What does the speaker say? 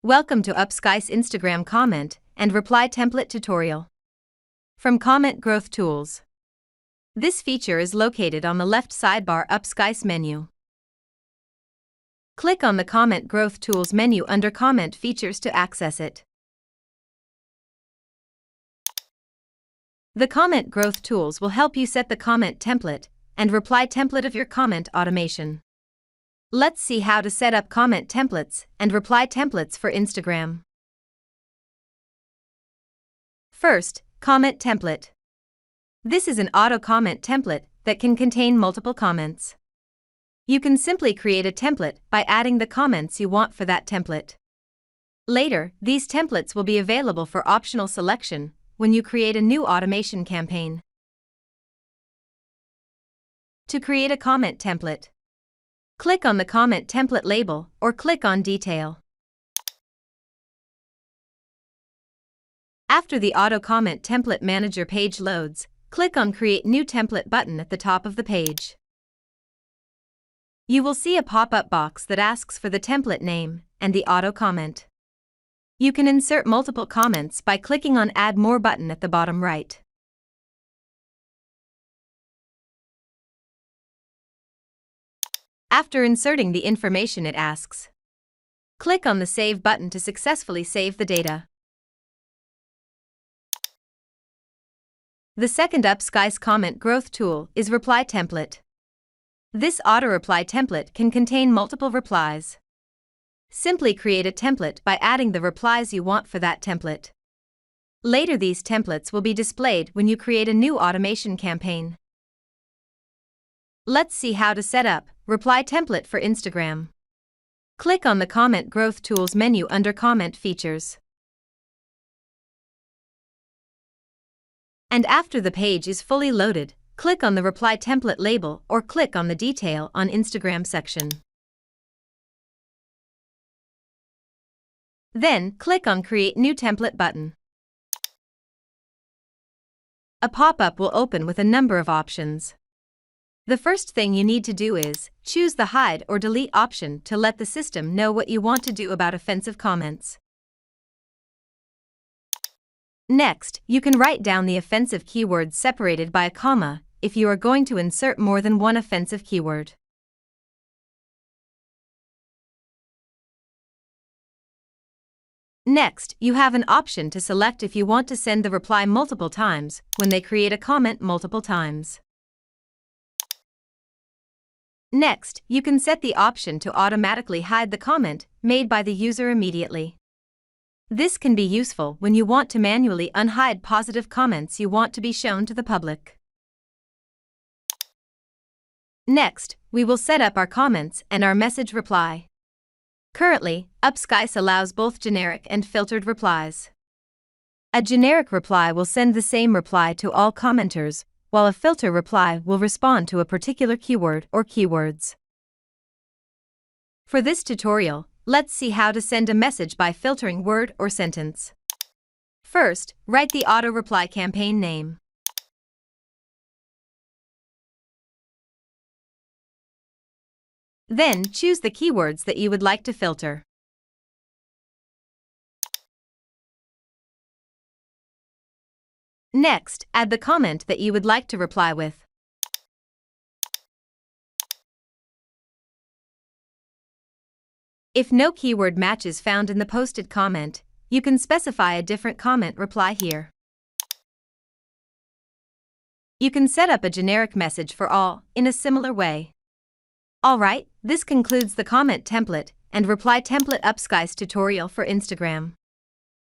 Welcome to Upskys Instagram comment and reply template tutorial. From Comment Growth Tools. This feature is located on the left sidebar Upskys menu. Click on the Comment Growth Tools menu under Comment Features to access it. The Comment Growth Tools will help you set the comment template and reply template of your comment automation. Let's see how to set up comment templates and reply templates for Instagram. First, comment template. This is an auto comment template that can contain multiple comments. You can simply create a template by adding the comments you want for that template. Later, these templates will be available for optional selection when you create a new automation campaign. To create a comment template, click on the comment template label or click on Detail. After the Auto Comment Template Manager page loads, click on Create New Template button at the top of the page. You will see a pop-up box that asks for the template name and the auto comment. You can insert multiple comments by clicking on Add More button at the bottom right. After inserting the information it asks, click on the Save button to successfully save the data. The second Upskys comment growth tool is Reply Template. This auto-reply template can contain multiple replies. Simply create a template by adding the replies you want for that template. Later these templates will be displayed when you create a new automation campaign. Let's see how to set up Reply Template for Instagram. Click on the Comment Growth Tools menu under Comment Features. And after the page is fully loaded, click on the Reply Template label or click on the Detail on Instagram section. Then, click on Create New Template button. A pop-up will open with a number of options. The first thing you need to do is choose the Hide or Delete option to let the system know what you want to do about offensive comments. Next, you can write down the offensive keywords separated by a comma if you are going to insert more than one offensive keyword. Next, you have an option to select if you want to send the reply multiple times when they create a comment multiple times. Next, you can set the option to automatically hide the comment made by the user immediately. This can be useful when you want to manually unhide positive comments you want to be shown to the public. Next, we will set up our comments and our message reply. Currently, Upskys allows both generic and filtered replies. A generic reply will send the same reply to all commenters, while a filter reply will respond to a particular keyword or keywords. For this tutorial, let's see how to send a message by filtering word or sentence. First, write the auto-reply campaign name. Then, choose the keywords that you would like to filter. Next, add the comment that you would like to reply with. If no keyword match is found in the posted comment, you can specify a different comment reply here. You can set up a generic message for all in a similar way. Alright, this concludes the comment template and reply template Upskys tutorial for Instagram.